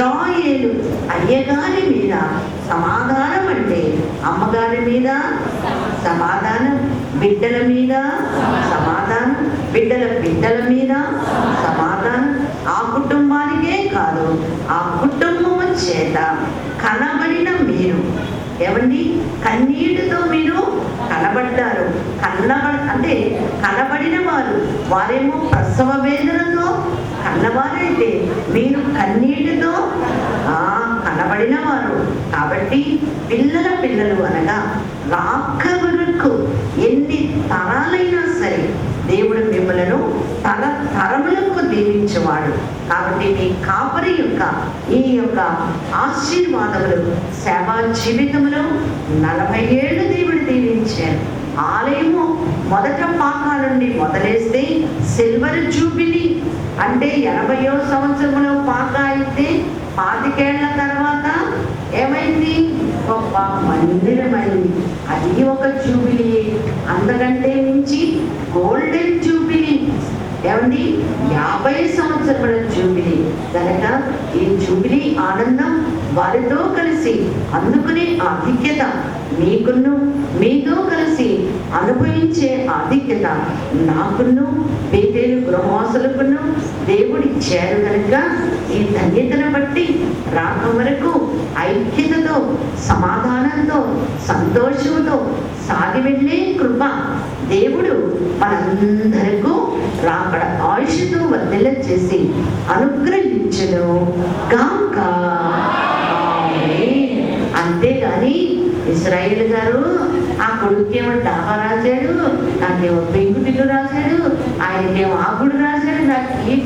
ఇశ్రాయేలు అయ్యగారి మీద సమాధానం అంటే అమ్మగారి మీద సమాధానం, బిడ్డల మీద సమాధానం, బిడ్డల బిడ్డల మీద సమాధానం. ఆ కుటుంబానికే కాదు, ఆ కుటుంబము చేత కనబడిన మీరు ఏమండి, కన్నీటితో మీరు కనబడ్డారు. అంటే కనబడిన వారేమో ప్రసవ వేదనతో కన్నవారైతే మీరు కన్నీటితో కనబడిన వారు. కాబట్టి పిల్లలు అనగా రాకవరకు ఎన్ని తరాలైనా సరే దేవుడు మిమ్మలను తరములకు దీవించేవాడు. కాబట్టి మీ కాపరి యొక్క ఈ యొక్క ఆశీర్వాదములు సేవా జీవితంలో 40 ఏళ్ళు దేవుడు దీవించారు. ఆలయము మొదట పాకాల నుండి మొదలేస్తే సిల్వర్ జూబిలీ అంటే 80వ సంవత్సరంలో పాక అయితే 25 ఏళ్ల తర్వాత ఏమైంది, గొప్ప మందిరమైంది. అది ఒక జూబిలీ. అంతకంటే మించి గోల్డెన్ జూబిలీ ఏమండి 50 సంవత్సరముల జూబిలీ. కనుక ఈ జూబిలీ ఆనందం వారితో కలిసి అందుకునే ఆధిక్యత మీకును, మీతో కలిసి అనుభవించే ఆధిక్యత నాకును, బేతేలు గృహవాసులకును దేవుడిచ్చారు. కనుక ఈ ధన్యతను బట్టి రాక వరకు ఐక్యతతో, సమాధానంతో, సంతోషంతో సాగి వెళ్ళే కృప దేవుడు మనందరకు రాకడ ఆయుష్తో వర్ధిల్ల చేసి అనుగ్రహించును గాక. అంతేగాని ఇశ్రాయేలు గారు ఆ కొడుకేమో డాబా రాశాడు, నాకేమో పెంకుటిల్లు రాశాడు, ఆయనకేమో ఆకుడు రాశాడు. నాకు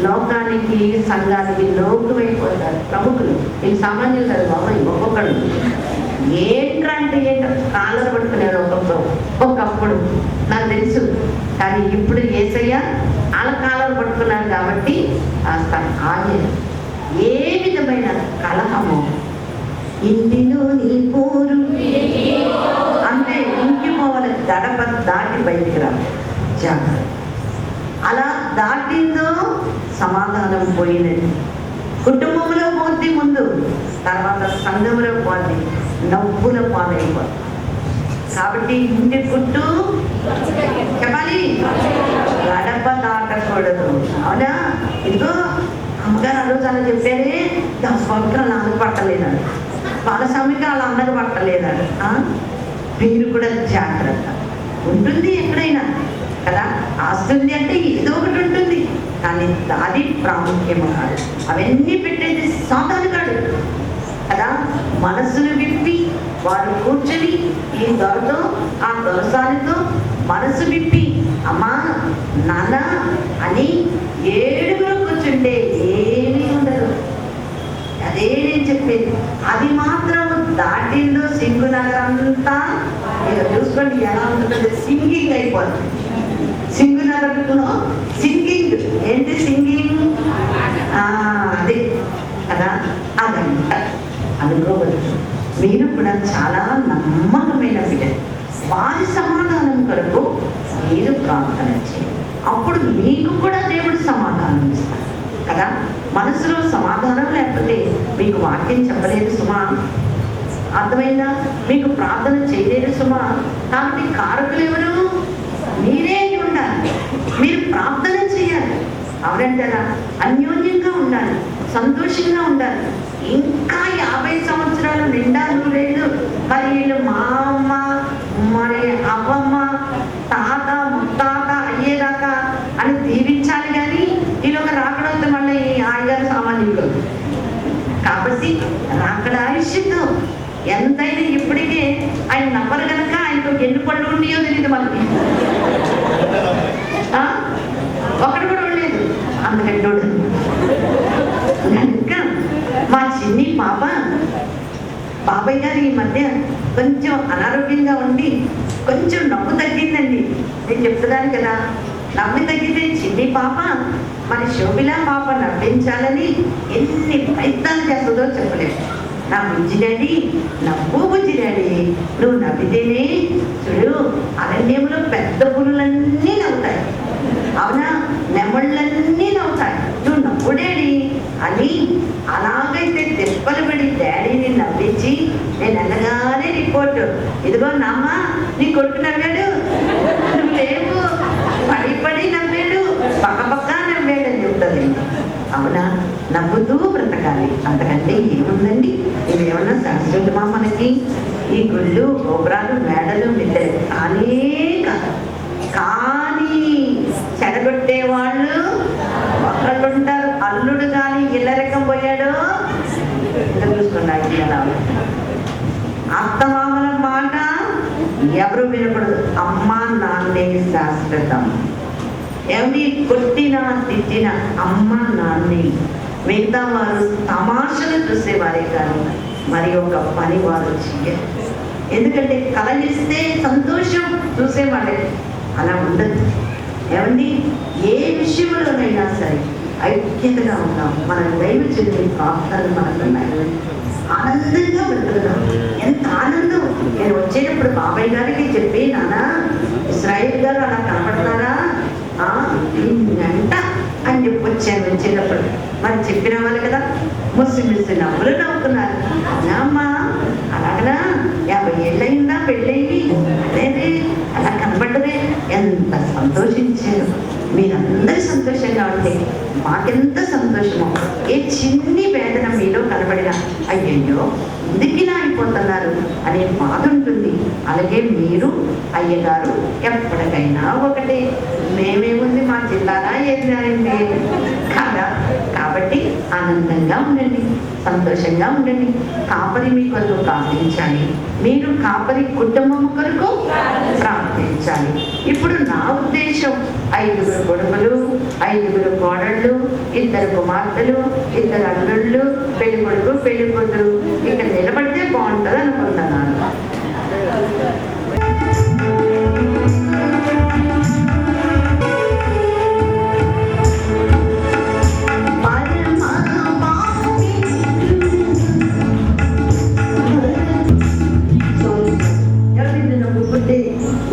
లోకానికి సంఘానికి లోకమైపోతారు ప్రముఖులు. మీకు సామాన్యులు కాదు బాబాయ్, ఒక్కొక్కడు ఏంట్రా అంటే ఏంటో కాలర్ పట్టుకునేవాడు ఒకప్పుడు నాకు తెలుసు. కానీ ఇప్పుడు యేసయ్య వాళ్ళ కాలర్ పట్టుకున్నారు కాబట్టి ఆగే ఏ విధమైన కలహము ఇంటిలో నీ పోరు అంటే ఇంకిపోవాలి, గడప దాటి బయటికి రా జాగ్రత్త. అలా దాటిందో సమాధానం పోయినది. కుటుంబంలో పోతే ముందు, తర్వాత సంఘంలో పోతే నవ్వుల పాలైపోతుంది. కాబట్టి ఇంటి గుట్టు చెప్పాలి, గడప దాటకూడదు. అవునా? ఇదిగో అమ్మగారు ఆ రోజు అలా చెప్పారే, 10 సంవత్సరాలు నాకు పట్టలేదాడు, పాలస్వామికి వాళ్ళ అన్నది పట్టలేదాడు. మీరు కూడా జాగ్రత్త. ఉంటుంది ఎక్కడైనా కదా, ఆస్తుంది అంటే ఏదో ఒకటి ఉంటుంది, కానీ అది ప్రాముఖ్యము కాదు. అవన్నీ పెట్టేది సాధారణ కాదు కదా. మనసును విప్పి వారు కూర్చొని ఈ దొరతో ఆ దొరసానితో మనసు విప్పి అమ్మా నాన్న అని 7 కూర్చుంటే ఏమీ ఉండదు. అదే నేను చెప్పేది. అది మాత్రం దాటిందో సింగు నగరంతా చూసుకోండి ఎలా ఉంటుందో, సింగింగ్ అయిపోతుంది. సింగు నగరంలో సింగింగ్ ఏంటి, సింగింగ్ అదే కదా. అదంట అనుకోవచ్చు. మీరు కూడా చాలా నమ్మకమైన బిడ్డలు. వారి సమాధానం కొరకు మీరు ప్రార్థన చేయండి. అప్పుడు మీకు కూడా దేవుడు సమాధానం ఇస్తారు కదా. మనసులో సమాధానం లేకపోతే మీకు వాక్యం చెప్పలేదు సుమా, అర్థమైందా? మీకు ప్రార్థన చేయలేదు సుమా. కాబట్టి కారకులు ఎవరు? మీరే ఉండాలి. మీరు ప్రార్థన చేయాలి. అవునంటారా? అన్యోన్యంగా ఉండాలి, సంతోషంగా ఉండాలి. ఇంకా 50 సంవత్సరాలు నిండా నూరేళ్ళు మరి వీళ్ళు మా అమ్మ మరి అవ్వమ్మ తాత ముత్తాత అయ్యేదాకా అని దీవించాలి. కానీ వీళ్ళొక రాకడంతో మళ్ళీ ఆయగారు సామాన్యులు కాబట్టి రాకడ ఆయుష్తో ఎంతైనా ఇప్పటికే ఆయన నమ్మరు కనుక ఆయనకు ఎన్ని పళ్ళు ఉన్నాయో తెలియదు మనకి. ఒకటి కూడా ఉండలేదు అందుకంటే. కనుక మా చిన్ని పాప బాబాయ్ గారు ఈ మధ్య కొంచెం అనారోగ్యంగా ఉండి కొంచెం నవ్వు తగ్గిందండి. నేను చెప్తున్నాను కదా, నవ్వు తగ్గితే చిన్ని పాప మన శోభిలా పాప నవ్వించాలని ఎన్ని ప్రయత్నాలు చేస్తుందో చెప్పలేదు. నా బుజ్జి డాడీ నవ్వు, బుజ్జి డాడీ నువ్వు నవ్వితేనే చూడు అరణ్యంలో పెద్ద పులులన్నీ నవ్వుతాయి, అవునా, నెమళ్ళన్నీ నవ్వుతాయి, నువ్వు నవ్వు డాడీ అని అలాగైతే దెబ్బలు పడి డాడీని నవ్వించి నేను అనగానే రిపోర్ట్, ఇదిగో నామ్మ నీ కొడుకు నవ్వాడు, నువ్వు లేవు, పడి పడి నవ్వాడు, పక్క నవ్వాడు అని చెప్తుంది. అవునా? నవ్వుతూ బ్రతకాలి, అంతకంటే ఏముందండి? ఇవేమన్నా సంస్కృతమా మనకి? ఈ గుళ్ళు గోపురాలు మేడలు మిద్దెలు కానే కాదు. కానీ చెడగొట్టే వాళ్ళు ఒకళ్ళు ఉంటారు. అల్లుడు కానీ ఇళ్ళ రకం పోయాడు చూసుకున్నాడు. ఎలా అత్తమామల మాట ఎవరు వినకూడదు. అమ్మ నాన్నే శాశ్వతం. ఎవరి కొట్టినా తిట్టిన అమ్మ నాన్నే. మిగతా వారు తమాషలు చూసేవారే కానీ మరి ఒక పని వారు చెయ్యరు. ఎందుకంటే కలలిస్తే సంతోషం చూసేవాడే, అలా ఉండదు. ఏమండి? ఏ విషయంలోనైనా సరే ఐక్యతగా ఉన్నాం. మన దైవజనుడి ప్రార్థనలు మనకున్నాయి. ఆనందంగా బ్రతుకుతాం. ఎంత ఆనందం! నేను వచ్చేటప్పుడు బాబాయ్ గారికి చెప్పి, నానా ఇస్రాయేల్ గారు అలా కనపడతారా అంట అని చెప్పి వచ్చాను. వచ్చేటప్పుడు మరి చెప్పిన వాళ్ళు కదా, ముస్లిమ్స్ నవ్వులు నవ్వుతున్నారు. అమ్మా అలాగనా 50 ఏళ్ళయిందా పెళ్ళయింది, అదేదే అలా కనపడ్డదే. ఎంత సంతోషించారు! మీరందరూ సంతోషంగా ఉంటే మాకెంత సంతోషమో. ఏ చిన్ని వేదన మీలో కనబడినా అయ్యయ్యో ఎందుకిలా అయిపోతున్నారు అనే బాధ ఉంటుంది. అలాగే మీరు అయ్యగారు ఎప్పటికైనా ఒకటే. మేమేముంది, మా జిల్లాలా ఏదినారండి కదా. కాబట్టి ఆనందంగా ఉండండి, సంతోషంగా ఉండండి. కాపరి మీ కొరకు ప్రార్థించాలి, మీరు కాపరి కుటుంబం కొరకు ప్రార్థించాలి. ఇప్పుడు నా ఉద్దేశం 5 కొడుకులు, 5 కోడళ్ళు, 2 కుమార్తెలు, 2 అల్లుళ్ళు, పెళ్లి కొడుకు పెళ్లి కూతురు ఇక్కడ నిలబడితే బాగుంటుంది అనుకుంటున్నాను.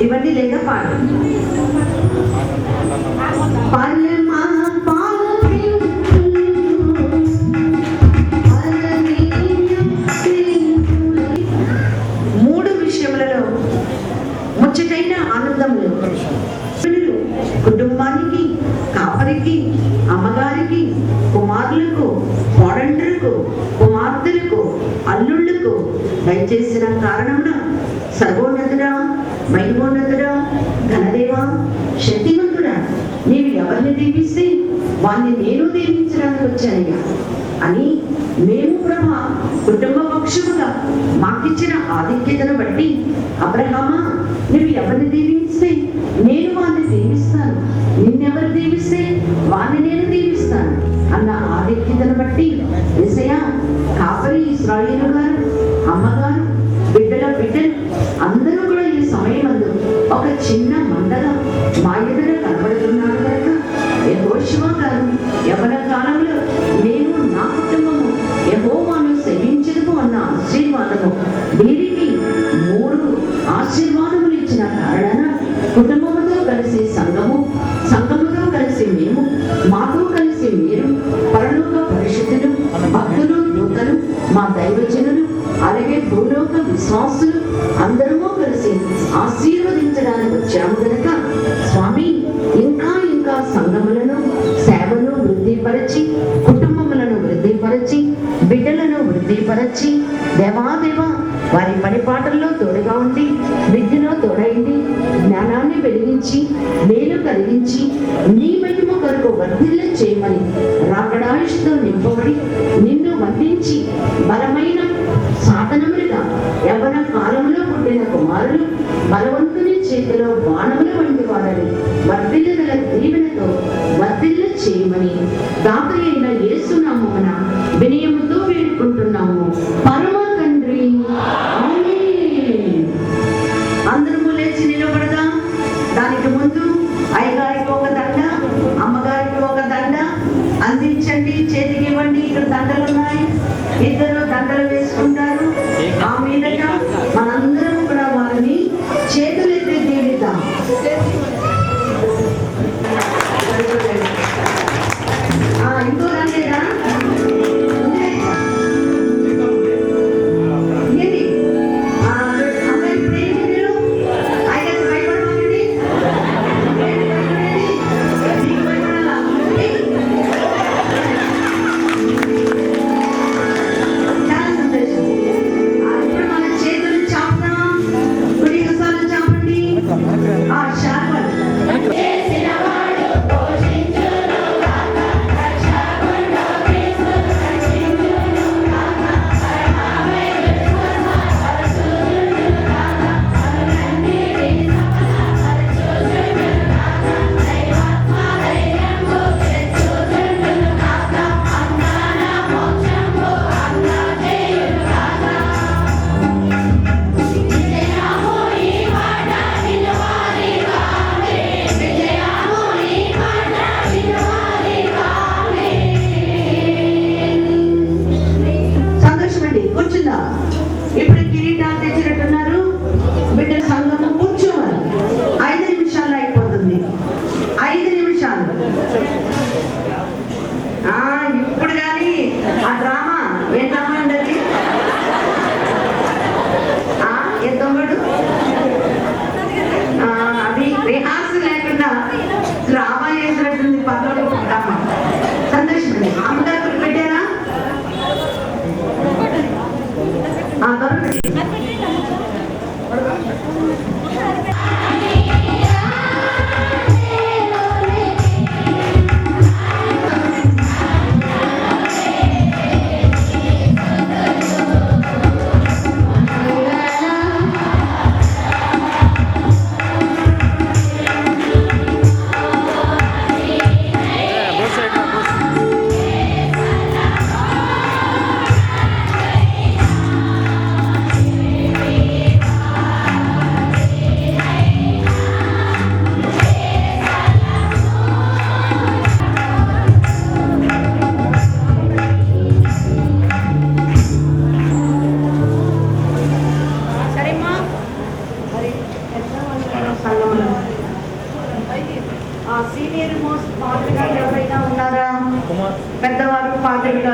ఇవన్నీ లేదా పాడు. ముచ్చటైన ఆనందములు కుటుంబానికి, కాపరికి, అమ్మగారికి, కుమారులకు, కోడండ్రులకు, కుమార్తెలకు, అల్లుళ్లకు దయచేసిన కారణమున సర్వోన్నతుడా, మహిమోన్నతుడా, ఘనదేవా, శక్తివంతుడా, నీవు ఎవరిని దీవిస్తే వారిని నేను దీవించడానికి వచ్చానయ్యా అని మేము ప్రభా కుటుంబ పక్షముగా మాకిచ్చిన ఆధిక్యతను బట్టి, అబ్రహామా నువ్వు ఎవరిని దీవిస్తే నేను వారిని దీవిస్తాను, నిన్నెవరు దీవిస్తే వారిని నేను దీవిస్తాను అన్న ఆధిక్యతను బట్టి యేసయ్యా కాపరి ఇశ్రాయేలు గారు, అమ్మగారు, బిడ్డలు అందరూ కూడా ఈ సమయమందు ఒక చిన్న మందగా మా ఎదుట కనబడుతున్నారు కనుక యెహోషువ గారు యవ్వన కాలంలో నేను నా కుటుంబము యెహోవాను సేవించదుము అన్న ఆశీర్వాదము వీరికి 3 ఆశీర్వాదములు ఇచ్చిన కారణాన కుటుంబముతో కలిసి సంఘముతో కలిసి మేము, మాతో కలిసి మీరు, పరలోక పరిశుద్ధులు, భక్తులు, దూతలు, మా దైవజనులు, అలాగే భూలోక విశ్వాసులు అందరము కలిసి ఆశీర్వదించడానికి వచ్చాము కనుక స్వామి ఇంకా సంఘములను, సేవను వృద్ధిపరచి, కుటుంబములను వృద్ధిపరచి, బిడ్డలను వృద్ధిపరచి, దేవాదేవ వారి పనిపాటల్లో తోడుగా ఉండి, విద్యలో తోడైంది, జ్ఞానాన్ని వెలిగించి, మేలు కలిగించి, నీ మహిమ కొరకు వర్ధిల్ల చేయమని రాకడాయుష్తో నింపబడి నిన్ను వందించి బలమైన సాధనములుగా యవ్వన కాలంలో పుట్టిన కుమారులు బలవంతుని చేతిలో బాణముల వంటి వారని వర్ధిల్ల దీవెనతో వర్ధిల్ల చేయమని దాత అయిన యేసు నామమున వినయముతో వేడుకుంటున్నాము పరమ తండ్రి. అందరము లేచి నిలబడదాం. దానికి ముందు అయ్యగారికి ఒక దండ, అమ్మగారికి ఒక దండ అందించండి, చేతికి ఇవ్వండి. ఇక్కడ దండలు ఉన్నాయి, 2 దండలు వేసుకుంటారు. ఆ మీదట మనందరం కూడా వారిని చేతులెత్తి దీవిద్దాం. ఇంకో రండిరా.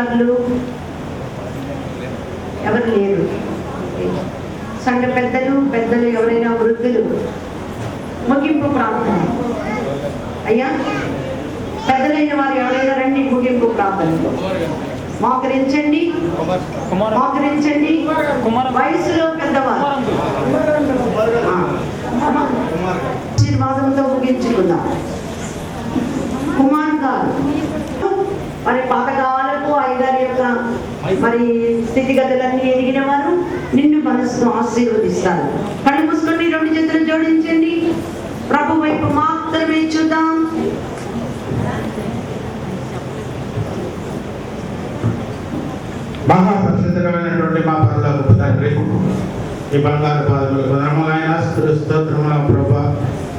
అధికారులు ఎవరు లేరు. సంఘ పెద్దలు ఎవరైనా వృద్ధులు ముగింపు ప్రార్థన. అయ్యా, పెద్దలైన వారు ఎవరైనా రండి ముగింపు ప్రార్థనలో మోకరించండి. వయసులో పెద్దవారు ఆశీర్వాదంతో ముగించుకుందాం. కుమార్ గారు మరి పాతకాలపు అయ్యగారి యొక్క మరి స్థితిగతులన్నీ ఎదిగిన వారు నిన్ను మనసును ఆశీర్వదిస్తారు. కళ్ళు మూసుకొని 2 చేతులు జోడించండి. ప్రభు వైపు మాత్రమే చూద్దాం. మహాపరిశుద్ధమైనటువంటి మా పరలోకపు తండ్రి, ఈ బంగారు పాదములకు వందనములైన స్తోత్రముల ప్రభా,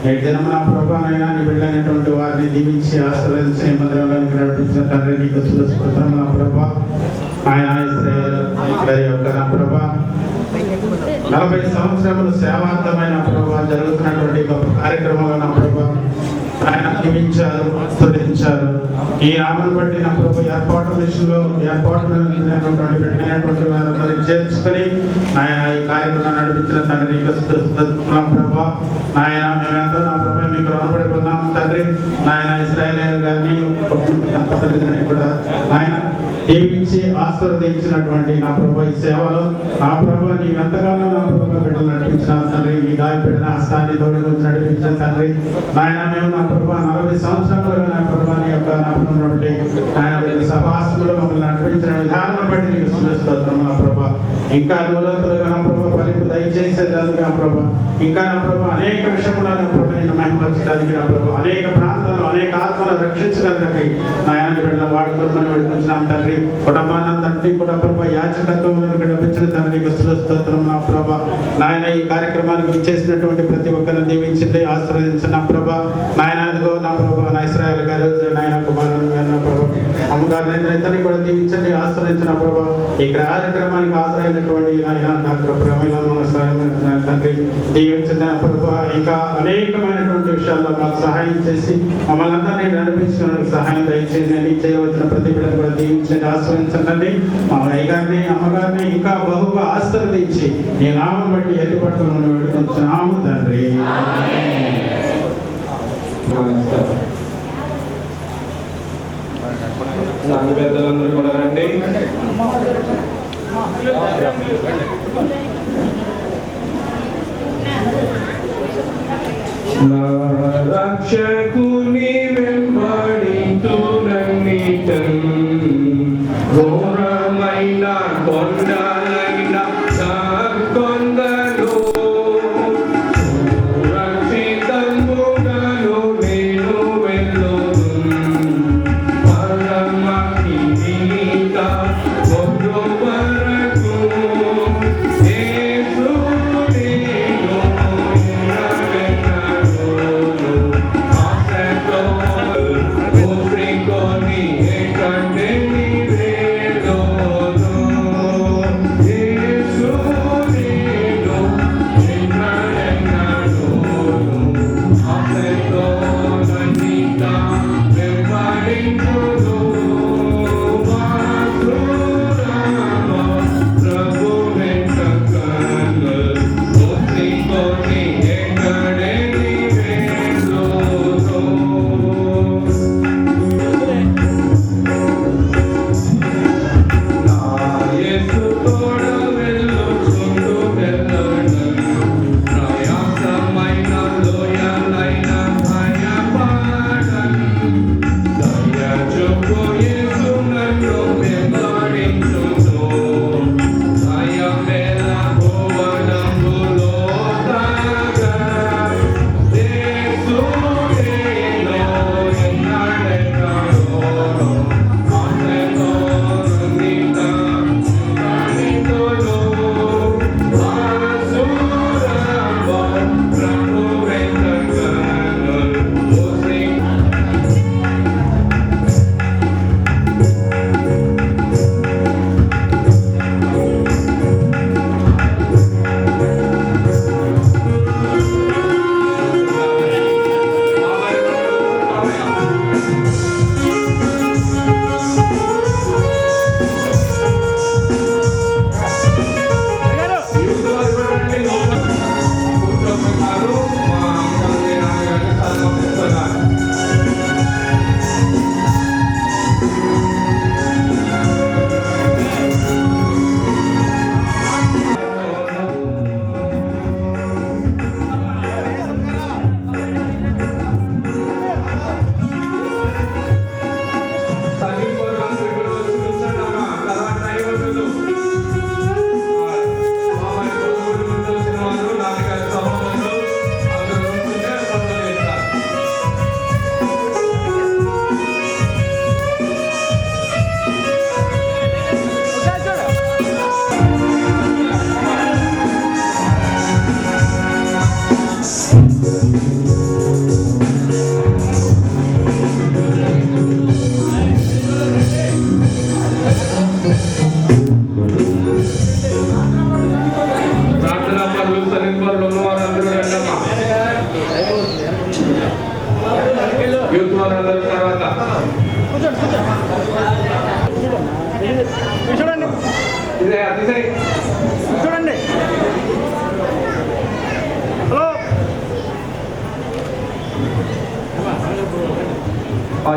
నేటి దినమున ప్రభానైనా నీ బిడ్డలైనటువంటి వారిని దీవించి ఆశీర్వదించి మందిరంలోనికి నడిపించిన తండ్రి నీకు స్తోత్రముల ప్రభా. ఆయన ఇశ్రాయేలు గారి యొక్క నా ప్రభా 40 సంవత్సరములు సేవాంతమైన ప్రభా జరుగుతున్నటువంటి గొప్ప కార్యక్రమంలో నా ప్రభా ఆయన దీవించారు, ఆశీర్వదించారు. ఈ ఆమెను బట్టి నా ప్రభు ఏర్పాటు విషయంలో పెట్టినటువంటి వారందరినీ చేర్చుకొని ఆయన ఈ కార్యక్రమం నడిపించిన తండ్రి ప్రభా. నాయన మేమెంతో నా ప్రభు మీకు రుణపడిపోతున్నాము తండ్రి. నాయన ఇశ్రాయేలు గారిని కూడా ఆయన దీవించి ఆశీర్వదించినటువంటి నా ప్రభు ఈ సేవలో నా ప్రభు నీ ఎంతగానో నా ప్రభు బిడ్డలు నడిపించిన తండ్రి, ఈ గాయపెట్టిన హస్తాన్ని తోడు నడిపించిన తండ్రి. నాయన మేము నా ప్రభు 40 సంవత్సరాలుగా నా ప్రభు నీ యొక్క ఆయన సభాసంలో మమ్మల్ని నడిపించిన విధానం బట్టి నీకు స్తుతిస్తున్నాం నా ప్రభు. ఇంకా దూరంగా నా ప్రభు ఫలింపు దయచేసేదానికి నా ప్రభు, ఇంకా నా ప్రభు అనేక విషయంలో నా ప్రభు నేను మహిమపరచడానికి నా ప్రభు, అనేక ప్రాంతాలు అనేక ఆత్మలు రక్షించడానికి నాయన బిడ్డల వాడుకోమని వేడుకుంటున్నాం తండ్రి. కుటుంబానందరినీ కూడా ప్రభు యాచకత్వం నడిపించిన తండ్రి నీకు స్తుతిస్తున్నాం నా ప్రభు. నాయన ఈ కార్యక్రమానికి ఇచ్చేసినటువంటి ప్రతి ఒక్కరిని దీవించండి, ఆశీర్వదించిన నా ప్రభు. నాయన అదిగో నా ప్రభు నా ఇశ్రాయేలు గారు నాయన కుమారుడు నా ప్రభు అమ్మగారు ఇతన్ని కూడా దీవించండి, ఆశ్రయించిన ప్రభు. ఈ కార్యక్రమానికి హాజరైనటువంటి డాక్టర్ ప్రమీల తండ్రి దీవించిన ప్రభు. ఇంకా అనేకమైనటువంటి విషయాల్లో మాకు సహాయం చేసి మమ్మల్ని అందరినీ నడిపించడానికి సహాయం దయచేసి నేను చేయవలసిన ప్రతి బిడ్డను కూడా దీవించండి, ఆశ్రయించండి. మా అయ్యగారిని అమ్మగారిని ఇంకా బహుగా ఆశీర్వదించి నీ నామం బట్టి ఎత్తుపట్టుకుని వేడుకుంటున్నాము తండ్రి. సంఘ పెద్దలందరూ కూడా రండి. నా రక్షకుని వెంబడించు నన్నిటన్ ఘోరమైన కొండలైన కొండలు సురక్షితముగాను నేను వెళ్ళును. చూడండి తీసేయ్ చూడండి. హలో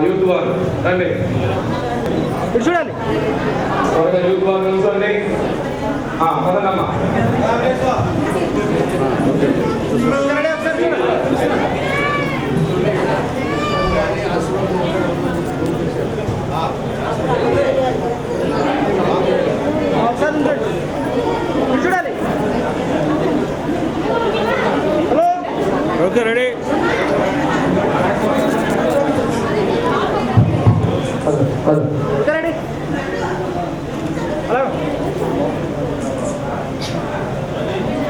యూత్ వాళ్ళు రండి, ఇటు చూడాలి. త్వరగా యూత్ వాళ్ళు నిల్చోండి. పదనమ్మా. రెడీ ఒకసారి చూడండి. ఒకసారి ఉంచండి. ఇటు చూడాలి. Hello okay ready. Okay ready. Hello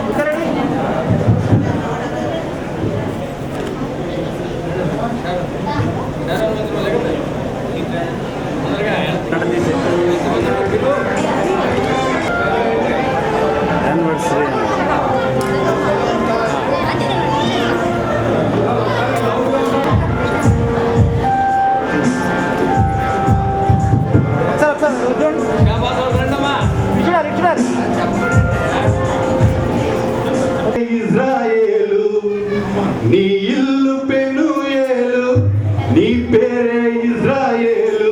okay ready. Israel నీ ఇల్లు పెనుయేలు, నీ పేరే ఇజ్రాయేలు.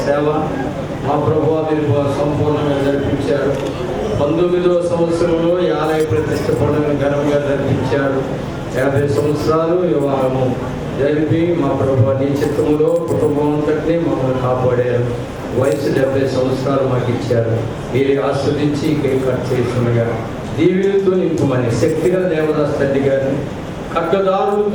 సేవ మా ప్రభువా మీరు సంపూర్ణంగా జరిపించారు. 19వ సంవత్సరంలో ఈ ఆలయ ప్రతిష్ట పండుగను ఘనంగా జరిపించారు. 50 సంవత్సరాలు వివాహము జరిపి మా ప్రభువా నీ చిత్తములో కుటుంబం అంతటినీ మమ్మల్ని కాపాడారు. వయసు 70 సంవత్సరాలు మాకు ఇచ్చారు. మీరు ఆస్వాదించి కేక్ కట్ చేస్తుండగా దీవెనతో నింపమని శక్తిగా దేవదాస్ తండ్రి గారిని కట్టదారులు